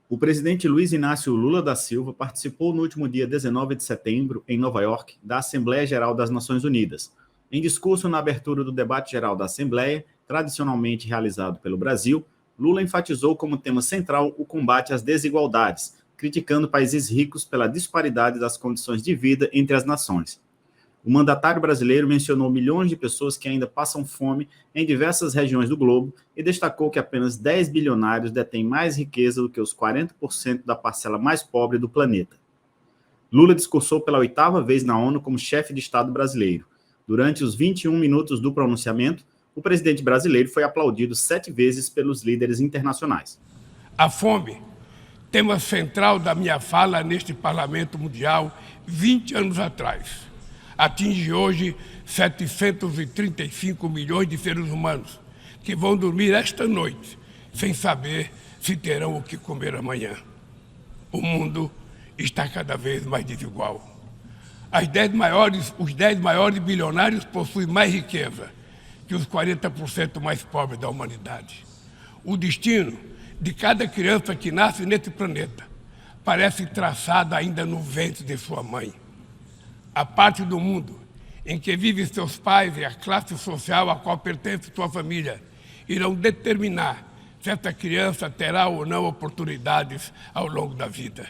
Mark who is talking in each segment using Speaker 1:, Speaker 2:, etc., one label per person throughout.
Speaker 1: O presidente Luiz Inácio Lula da Silva participou no último dia 19 de setembro, em Nova York, da Assembleia Geral das Nações Unidas. Em discurso na abertura do debate geral da Assembleia, tradicionalmente realizado pelo Brasil, Lula enfatizou como tema central o combate às desigualdades, criticando países ricos pela disparidade das condições de vida entre as nações. O mandatário brasileiro mencionou milhões de pessoas que ainda passam fome em diversas regiões do globo e destacou que apenas 10 bilionários detêm mais riqueza do que os 40% da parcela mais pobre do planeta. Lula discursou pela 8ª vez na ONU como chefe de Estado brasileiro. Durante os 21 minutos do pronunciamento, o presidente brasileiro foi aplaudido 7 vezes pelos líderes internacionais.
Speaker 2: A fome, tema central da minha fala neste Parlamento Mundial 20 anos atrás, atinge hoje 735 milhões de seres humanos que vão dormir esta noite sem saber se terão o que comer amanhã. O mundo está cada vez mais desigual. Os 10 maiores bilionários possuem mais riqueza que os 40% mais pobres da humanidade. O destino de cada criança que nasce nesse planeta parece traçado ainda no ventre de sua mãe. A parte do mundo em que vivem seus pais e a classe social a qual pertence sua família irão determinar se essa criança terá ou não oportunidades ao longo da vida.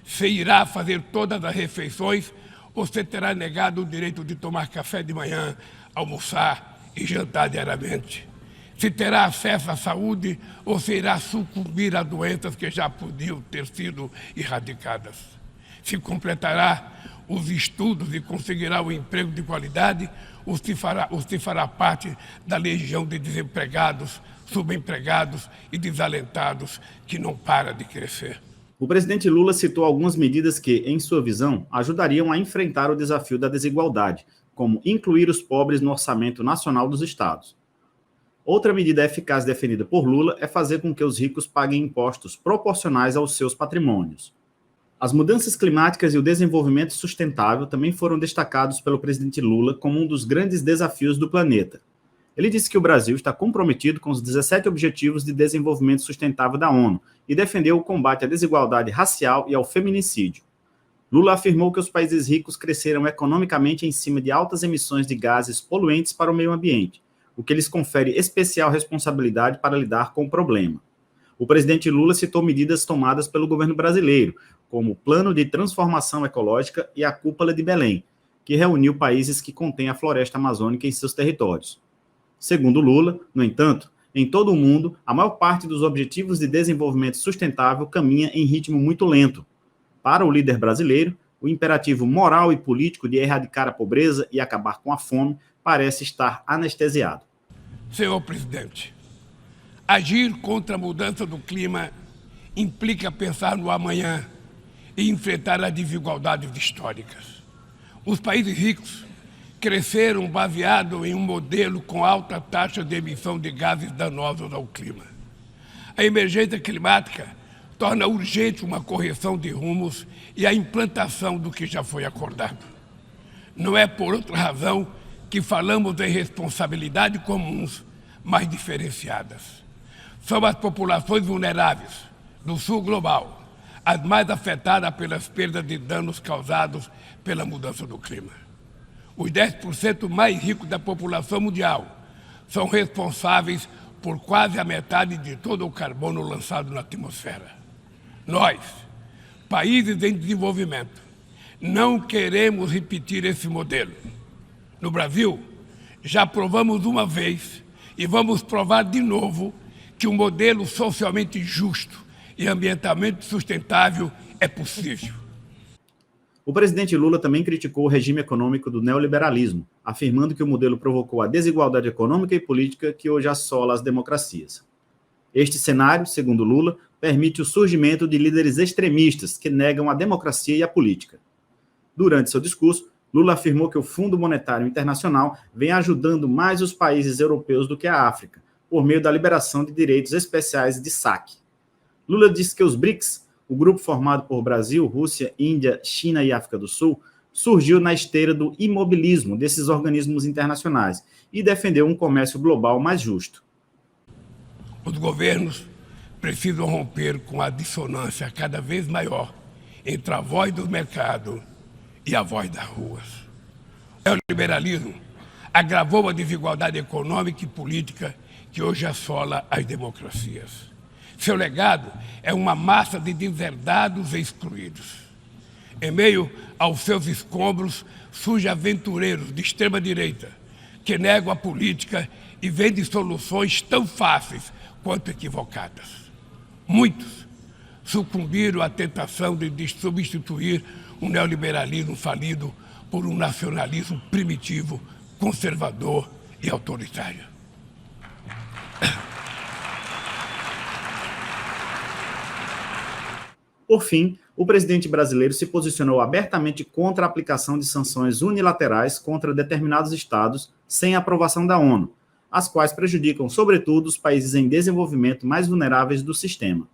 Speaker 2: Se irá fazer todas as refeições ou se terá negado o direito de tomar café de manhã, almoçar e jantar diariamente. Se terá acesso à saúde ou se irá sucumbir a doenças que já podiam ter sido erradicadas. Se completará os estudos e conseguirá um emprego de qualidade ou se fará parte da legião de desempregados, subempregados e desalentados que não para de crescer.
Speaker 1: O presidente Lula citou algumas medidas que, em sua visão, ajudariam a enfrentar o desafio da desigualdade, como incluir os pobres no orçamento nacional dos estados. Outra medida eficaz defendida por Lula é fazer com que os ricos paguem impostos proporcionais aos seus patrimônios. As mudanças climáticas e o desenvolvimento sustentável também foram destacados pelo presidente Lula como um dos grandes desafios do planeta. Ele disse que o Brasil está comprometido com os 17 Objetivos de Desenvolvimento Sustentável da ONU e defendeu o combate à desigualdade racial e ao feminicídio. Lula afirmou que os países ricos cresceram economicamente em cima de altas emissões de gases poluentes para o meio ambiente, o que lhes confere especial responsabilidade para lidar com o problema. O presidente Lula citou medidas tomadas pelo governo brasileiro, como o Plano de Transformação Ecológica e a Cúpula de Belém, que reuniu países que contêm a floresta amazônica em seus territórios. Segundo Lula, no entanto, em todo o mundo, a maior parte dos Objetivos de Desenvolvimento Sustentável caminha em ritmo muito lento. Para o líder brasileiro, o imperativo moral e político de erradicar a pobreza e acabar com a fome parece estar anestesiado.
Speaker 2: Senhor presidente, agir contra a mudança do clima implica pensar no amanhã e enfrentar as desigualdades históricas. Os países ricos cresceram baseado em um modelo com alta taxa de emissão de gases danosos ao clima. A emergência climática torna urgente uma correção de rumos e a implantação do que já foi acordado. Não é por outra razão que falamos em responsabilidades comuns, mas diferenciadas. São as populações vulneráveis do sul global as mais afetadas pelas perdas de danos causados pela mudança do clima. Os 10% mais ricos da população mundial são responsáveis por quase a metade de todo o carbono lançado na atmosfera. Nós, países em desenvolvimento, não queremos repetir esse modelo. No Brasil, já provamos uma vez e vamos provar de novo que um modelo socialmente justo e ambientalmente sustentável é possível.
Speaker 1: O presidente Lula também criticou o regime econômico do neoliberalismo, afirmando que o modelo provocou a desigualdade econômica e política que hoje assola as democracias. Este cenário, segundo Lula, permite o surgimento de líderes extremistas que negam a democracia e a política. Durante seu discurso, Lula afirmou que o Fundo Monetário Internacional vem ajudando mais os países europeus do que a África, por meio da liberação de direitos especiais de saque. Lula disse que os BRICS, o grupo formado por Brasil, Rússia, Índia, China e África do Sul, surgiu na esteira do imobilismo desses organismos internacionais e defendeu um comércio global mais justo.
Speaker 2: Os governos precisam romper com a dissonância cada vez maior entre a voz do mercado e a voz das ruas. O neoliberalismo agravou a desigualdade econômica e política que hoje assola as democracias. Seu legado é uma massa de deserdados e excluídos. Em meio aos seus escombros, surgem aventureiros de extrema-direita que negam a política e vendem soluções tão fáceis quanto equivocadas. Muitos sucumbiram à tentação de substituir um neoliberalismo falido por um nacionalismo primitivo, conservador e autoritário.
Speaker 1: Por fim, o presidente brasileiro se posicionou abertamente contra a aplicação de sanções unilaterais contra determinados estados sem aprovação da ONU, as quais prejudicam, sobretudo, os países em desenvolvimento mais vulneráveis do sistema.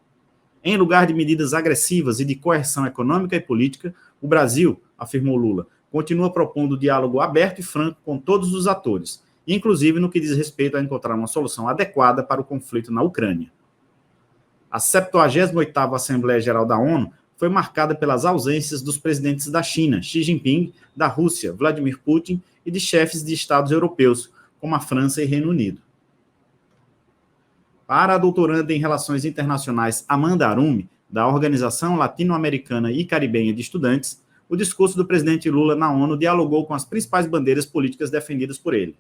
Speaker 1: Em lugar de medidas agressivas e de coerção econômica e política, o Brasil, afirmou Lula, continua propondo diálogo aberto e franco com todos os atores, inclusive no que diz respeito a encontrar uma solução adequada para o conflito na Ucrânia. A 78ª Assembleia Geral da ONU foi marcada pelas ausências dos presidentes da China, Xi Jinping, da Rússia, Vladimir Putin, e de chefes de estados europeus, como a França e Reino Unido. Para a doutoranda em Relações Internacionais Amanda Arumi, da Organização Latino-Americana e Caribenha de Estudantes, o discurso do presidente Lula na ONU dialogou com as principais bandeiras políticas defendidas por ele.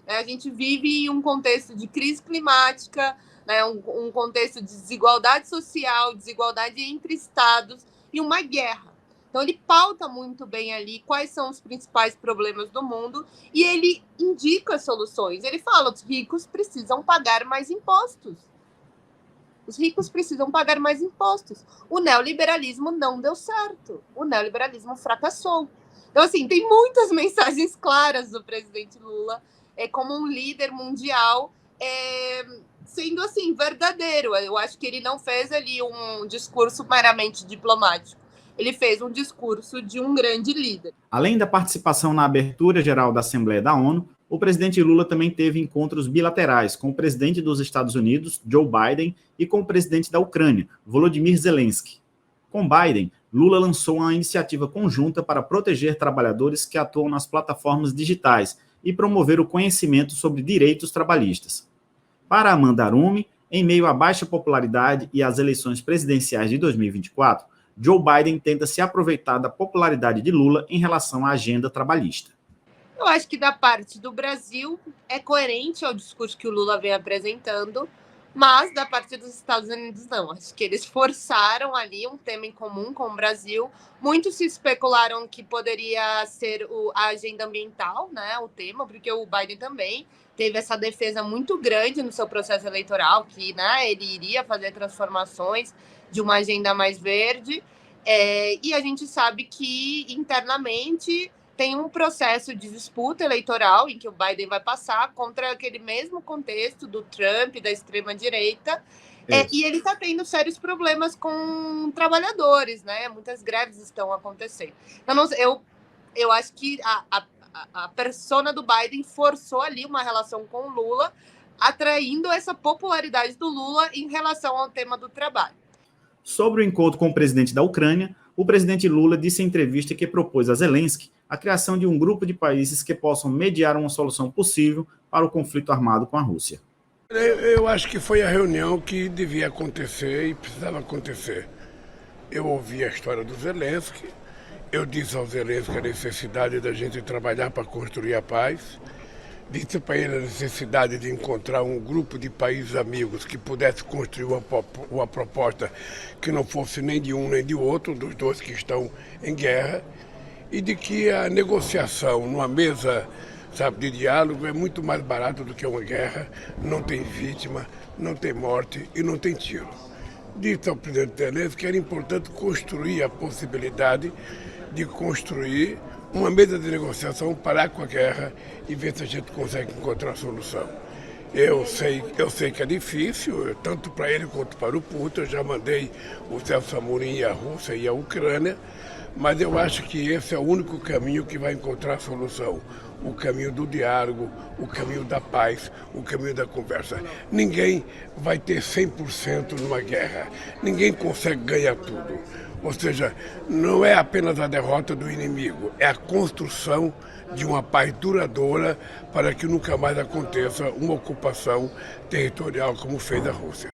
Speaker 3: A gente vive em um contexto de crise climática, né, um contexto de desigualdade social, desigualdade entre estados e uma guerra. Então, ele pauta muito bem ali quais são os principais problemas do mundo e ele indica soluções. Ele fala que os ricos precisam pagar mais impostos. Os ricos precisam pagar mais impostos. O neoliberalismo não deu certo. O neoliberalismo fracassou. Então, assim, tem muitas mensagens claras do presidente Lula como um líder mundial, sendo assim, verdadeiro. Eu acho que ele não fez ali um discurso meramente diplomático. Ele fez um discurso de um grande líder.
Speaker 1: Além da participação na abertura geral da Assembleia da ONU, o presidente Lula também teve encontros bilaterais com o presidente dos Estados Unidos, Joe Biden, e com o presidente da Ucrânia, Volodymyr Zelensky. Com Biden, Lula lançou uma iniciativa conjunta para proteger trabalhadores que atuam nas plataformas digitais e promover o conhecimento sobre direitos trabalhistas. Para Amanda Arumi, em meio à baixa popularidade e às eleições presidenciais de 2024, Joe Biden tenta se aproveitar da popularidade de Lula em relação à agenda trabalhista.
Speaker 3: Eu acho que da parte do Brasil é coerente ao discurso que o Lula vem apresentando, mas da parte dos Estados Unidos não. Acho que eles forçaram ali um tema em comum com o Brasil. Muitos se especularam que poderia ser a agenda ambiental, né, o tema, porque o Biden também teve essa defesa muito grande no seu processo eleitoral, que, né, ele iria fazer transformações de uma agenda mais verde, e a gente sabe que internamente tem um processo de disputa eleitoral em que o Biden vai passar contra aquele mesmo contexto do Trump, da extrema-direita, e ele está tendo sérios problemas com trabalhadores, né? Muitas greves estão acontecendo. Então, eu acho que a persona do Biden forçou ali uma relação com o Lula, atraindo essa popularidade do Lula em relação ao tema do trabalho.
Speaker 1: Sobre o encontro com o presidente da Ucrânia, o presidente Lula disse em entrevista que propôs a Zelensky a criação de um grupo de países que possam mediar uma solução possível para o conflito armado com a Rússia.
Speaker 2: Eu acho que foi a reunião que devia acontecer e precisava acontecer. Eu ouvi a história do Zelensky, eu disse ao Zelensky a necessidade da gente trabalhar para construir a paz, disse para ele a necessidade de encontrar um grupo de países amigos que pudesse construir uma proposta que não fosse nem de um nem de outro, dos dois que estão em guerra, e de que a negociação numa mesa, de diálogo é muito mais barato do que uma guerra, não tem vítima, não tem morte e não tem tiro. Disse ao presidente Zelensky que era importante construir a possibilidade de construir uma mesa de negociação, parar com a guerra e ver se a gente consegue encontrar a solução. Eu sei que é difícil, tanto para ele quanto para o Putin. Eu já mandei o Celso Amorim à Rússia e à Ucrânia, mas eu acho que esse é o único caminho que vai encontrar a solução. o caminho do diálogo, o caminho da paz, o caminho da conversa. Ninguém vai ter 100% numa guerra. Ninguém consegue ganhar tudo. Ou seja, não é apenas a derrota do inimigo, é a construção de uma paz duradoura para que nunca mais aconteça uma ocupação territorial como fez a Rússia.